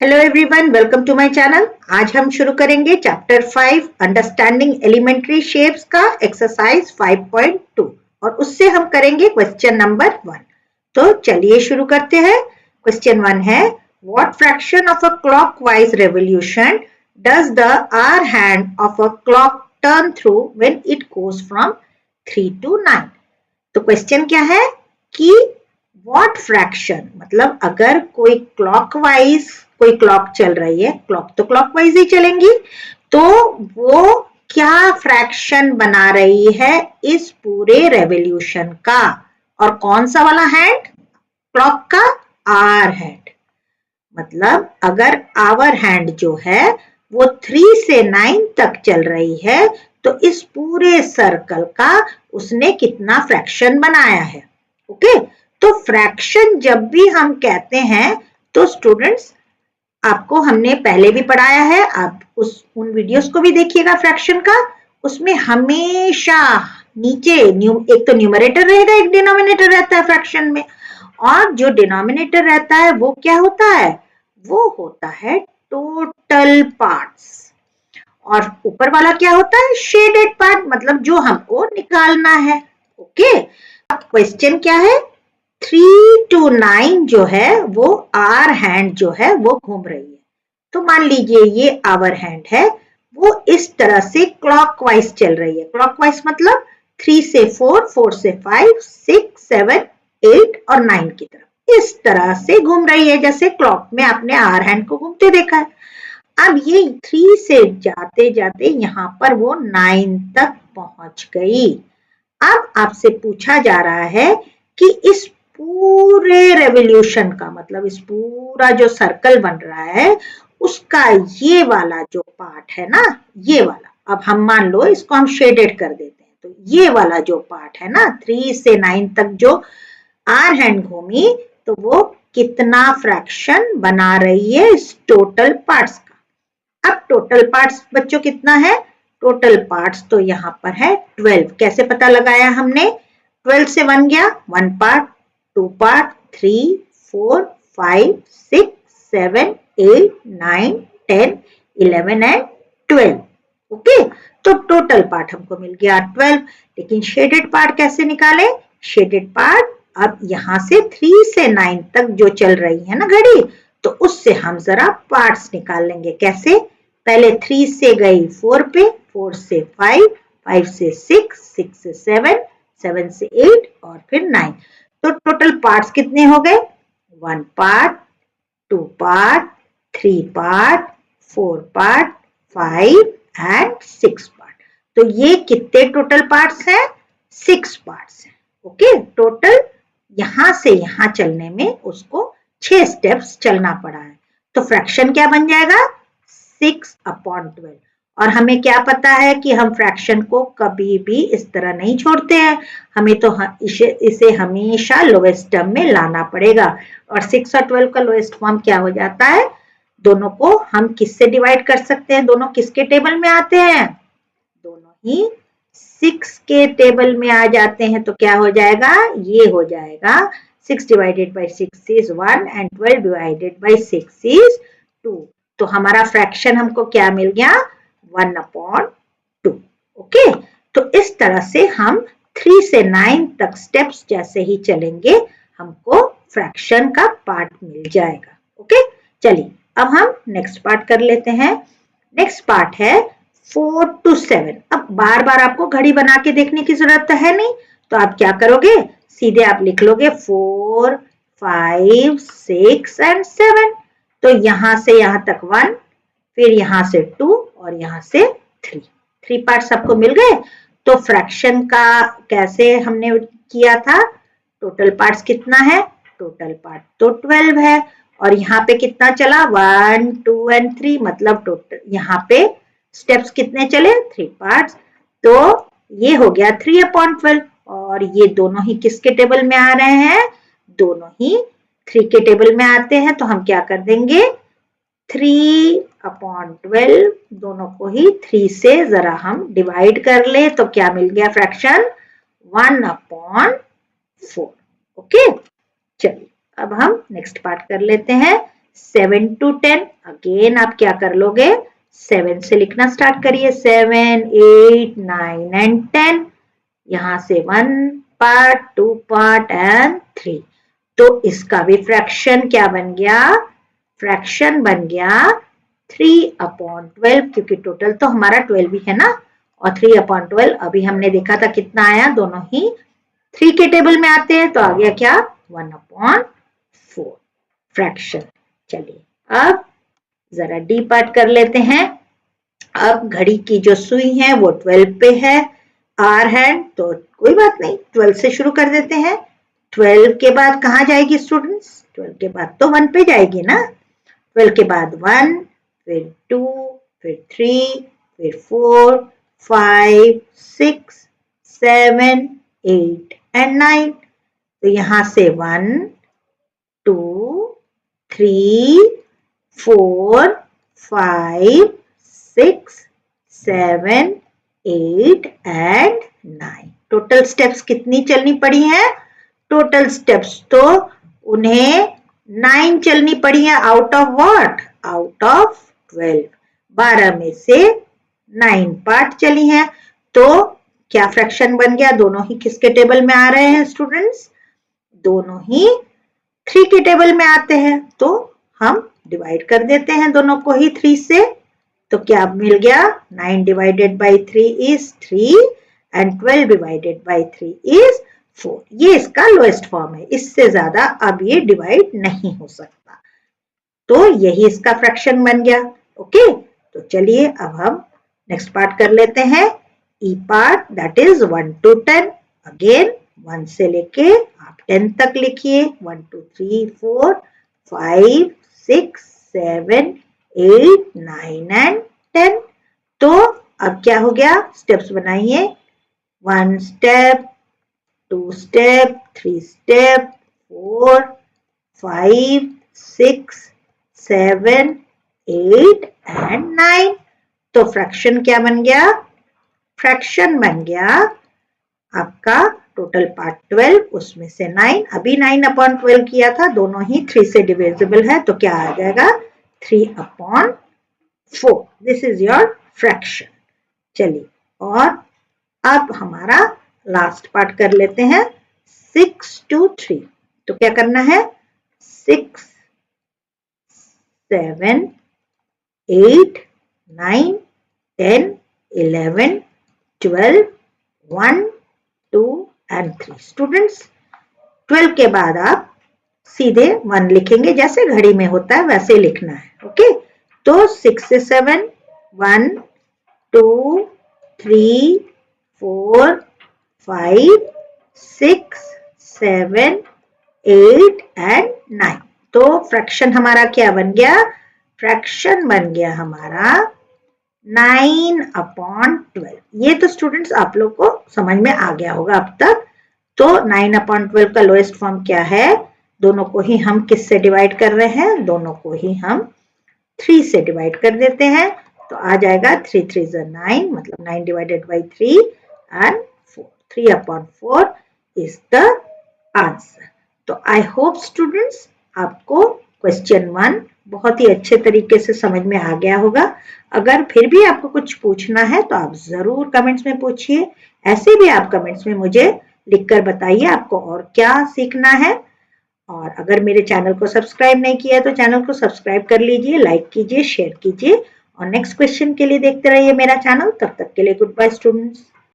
Hello everyone, welcome to my channel. आज हम शुरू करेंगे चैप्टर 5 अंडरस्टैंडिंग एलिमेंट्री शेप्स का एक्सरसाइज 5.2 और उससे हम करेंगे क्वेश्चन नंबर 1। तो चलिए शुरू करते हैं। क्वेश्चन 1 है, what fraction of a clockwise revolution does the hour hand of a clock turn through when it goes from 3 to 9। तो क्वेश्चन क्या है कि व्हाट फ्रैक्शन मतलब अगर कोई क्लॉकवाइज कोई क्लॉक चल रही है, क्लॉक तो क्लॉकवाइज ही चलेंगी, तो वो क्या फ्रैक्शन बना रही है इस पूरे रेवोल्यूशन का। और कौन सा वाला हैंड? क्लॉक का आर हैंड। मतलब अगर आवर हैंड जो है वो 3 से 9 तक चल रही है तो इस पूरे सर्कल का उसने कितना फ्रैक्शन बनाया है। ओके, तो फ्रैक्शन जब भी हम कहते हैं तो स्टूडेंट्स आपको हमने पहले भी पढ़ाया है, आप उन वीडियोस को भी देखिएगा फ्रैक्शन का। उसमें हमेशा नीचे एक तो न्यूमरेटर रहेगा, एक डिनोमिनेटर रहता है फ्रैक्शन में। और जो डिनोमिनेटर रहता है वो क्या होता है? वो होता है टोटल पार्ट्स। और ऊपर वाला क्या होता है? शेडेड पार्ट, मतलब जो हमको निकालना है। ओके, अब क्वेश्चन क्या है? 3 to 9 जो है वो आर हैंड जो है वो घूम रही है। तो मान लीजिए ये आवर हैंड है, वो इस तरह से क्लॉकवाइज चल रही है। क्लॉकवाइज मतलब 3 से 4, 4 से 5, 6, 7, 8 और 9 की तरफ इस तरह से घूम रही है, जैसे क्लॉक में आपने आर हैंड को घूमते देखा है। अब ये 3 से जाते जाते यहाँ पर वो 9 तक पहुंच गई। अब आपसे पूछा जा रहा है कि इस पूरे रेवोल्यूशन का मतलब इस पूरा जो सर्कल बन रहा है उसका ये वाला जो पार्ट है ना, ये वाला, अब हम मान लो इसको हम शेडेड कर देते हैं, तो ये वाला जो पार्ट है ना 3 से 9 तक जो आर हैंड घूमी, तो वो कितना फ्रैक्शन बना रही है इस टोटल पार्ट्स का। अब टोटल पार्ट्स बच्चों कितना है? टोटल पार्ट्स तो यहाँ पर है 12। कैसे पता लगाया हमने? 12 से 1 गया, 1 पार्ट, 2 पार्ट, 3, 4, 5, 6, 7, 8, 9, 10, 11 एंड 12। ओके, तो टोटल पार्ट हमको मिल गया 12। लेकिन शेडेड पार्ट कैसे निकाले? शेडेड पार्ट अब यहाँ से 3 से 9 तक जो चल रही है ना घड़ी, तो उससे हम जरा पार्ट्स निकाल लेंगे। कैसे? पहले 3 से गई 4 पे, 4 से 5, 5 से 6, 6 से 7, 7 से 8 और फिर 9। तो टोटल पार्ट्स कितने हो गए? 1 part, 2 part, 3 part, 4 part, 5 and 6 part. तो ये कितने टोटल पार्ट्स हैं? 6 पार्ट्स हैं। ओके, टोटल यहां से यहां चलने में उसको 6 स्टेप्स चलना पड़ा है। तो फ्रैक्शन क्या बन जाएगा? 6/12। और हमें क्या पता है कि हम फ्रैक्शन को कभी भी इस तरह नहीं छोड़ते हैं, हमें तो इसे हमेशा लोएस्ट टर्म में लाना पड़ेगा। और 6 और 12 का लोएस्ट फॉर्म क्या हो जाता है? दोनों को हम किससे डिवाइड कर सकते हैं? दोनों किसके टेबल में आते हैं? दोनों ही 6 के टेबल में आ जाते हैं। तो क्या हो जाएगा? ये हो जाएगा 6 divided by 6 is 1 and 12 divided by 6 is 2। तो हमारा फ्रैक्शन हमको क्या मिल गया? 1/2। ओके, तो इस तरह से हम 3 से 9 तक स्टेप्स जैसे ही चलेंगे हमको फ्रैक्शन का पार्ट मिल जाएगा। ओके, चलिए अब हम नेक्स्ट पार्ट कर लेते हैं। नेक्स्ट पार्ट है 4 to 7। अब बार बार आपको घड़ी बना के देखने की जरूरत है नहीं, तो आप क्या करोगे? सीधे आप लिख लोगे 4, 5, 6 एंड 7। तो यहां से यहां तक 1, फिर यहां से 2 और यहां से 3 पार्ट्स आपको मिल गए। तो फ्रैक्शन का कैसे हमने किया था? टोटल पार्ट्स कितना है? टोटल पार्ट तो 12 है। और यहाँ पे कितना चला? 1, 2 एंड 3, मतलब टोटल यहाँ पे स्टेप्स कितने चले? 3 पार्ट्स। तो ये हो गया 3/12। और ये दोनों ही किसके टेबल में आ रहे हैं? दोनों ही 3 के टेबल में आते हैं। तो हम क्या कर देंगे? 3/12 दोनों को ही 3 से जरा हम डिवाइड कर ले, तो क्या मिल गया फ्रैक्शन? 1/4। ओके, चलिए अब हम नेक्स्ट पार्ट कर लेते हैं 7 to 10। अगेन आप क्या कर लोगे, 7 से लिखना स्टार्ट करिए, 7, 8, 9 एंड 10। यहां से 1 पार्ट, 2 पार्ट एंड 3। तो इसका भी फ्रैक्शन क्या बन गया, फ्रैक्शन बन गया 3/12, क्योंकि टोटल तो हमारा 12 ही है ना, और 3/12 अभी हमने देखा था कितना आया, दोनों ही 3 के टेबल में आते हैं, तो आ गया क्या 1/4 फ्रैक्शन। चलिए अब जरा डी पार्ट कर लेते हैं। अब घड़ी की जो सुई है वो 12 पे है, आर हैंड, तो कोई बात नहीं 12 से शुरू कर देते हैं। 12 के बाद कहाँ जाएगी स्टूडेंट्स, 12 के बाद तो 1 पे जाएगी ना। 12 के बाद 1, फिर 2, फिर 3, फिर 4, 5, 6, 7, 8 एंड 9। तो यहां से 1, 2, 3, 4, 5, 6, 7, 8 एंड 9। टोटल स्टेप्स कितनी चलनी पड़ी हैं, टोटल स्टेप्स तो उन्हें 9 चलनी पड़ी है, out of what, out of 12। 12 में से 9 पार्ट चली हैं, तो क्या फ्रैक्शन बन गया, दोनों ही किसके टेबल में आ रहे हैं स्टूडेंट्स, दोनों ही 3 के टेबल में आते हैं। तो हम डिवाइड कर देते हैं दोनों को ही 3 से, तो क्या मिल गया, 9 divided by 3 is 3 and 12 divided by 3 is 4। ये इसका लोएस्ट फॉर्म है, इससे ज्यादा अब ये डिवाइड नहीं हो सकता, तो यही इसका फ्रैक्शन बन गया। ओके, तो चलिए अब हम नेक्स्ट पार्ट कर लेते हैं, E part, that is 1 to 10। Again 1 से लेके आप 10 तक लिखिए, 1, 2, 3, 4, 5, 6, 7, 8, 9 एंड 10। तो अब क्या हो गया, स्टेप्स बनाइए, 1 स्टेप, 2 स्टेप, 3 स्टेप, 4, 5, 6, 7, 8 एंड 9। तो फ्रैक्शन क्या बन गया, फ्रैक्शन बन गया आपका टोटल पार्ट 12, उसमें से 9, अभी 9/12 किया था, दोनों ही 3 से डिविजिबल है, तो क्या आ जाएगा 3/4। This is your fraction. चलिए और अब हमारा लास्ट पार्ट कर लेते हैं, 6 to 3। तो क्या करना है, 6, 7, 8, 9, 10, 11, 12, 1, 2 एंड 3। स्टूडेंट्स 12 के बाद आप सीधे 1 लिखेंगे, जैसे घड़ी में होता है वैसे लिखना है। ओके, तो 6 से 7, 1, 2, 3, 4, 5, 6, 7, 8 एंड 9। तो फ्रैक्शन हमारा क्या बन गया, फ्रैक्शन बन गया हमारा 9/12। ये तो स्टूडेंट्स आप लोग को समझ में आ गया होगा अब तक। तो 9/12 का लोएस्ट फॉर्म क्या है, दोनों को ही हम किससे डिवाइड कर रहे हैं, दोनों को ही हम 3 से डिवाइड कर देते हैं, तो आ जाएगा 3 3 9, मतलब 9 divided by 3 and 4, 3/4 is the answer. तो आई होप स्टूडेंट्स आपको क्वेश्चन 1 बहुत ही अच्छे तरीके से समझ में आ गया होगा। अगर फिर भी आपको कुछ पूछना है तो आप जरूर कमेंट्स में पूछिए, ऐसे भी आप कमेंट्स में मुझे लिखकर बताइए आपको और क्या सीखना है। और अगर मेरे चैनल को सब्सक्राइब नहीं किया है तो चैनल को सब्सक्राइब कर लीजिए, लाइक कीजिए, शेयर कीजिए और नेक्स्ट क्वेश्चन के लिए देखते रहिए मेरा चैनल। तब तक के लिए गुड बाय स्टूडेंट्स।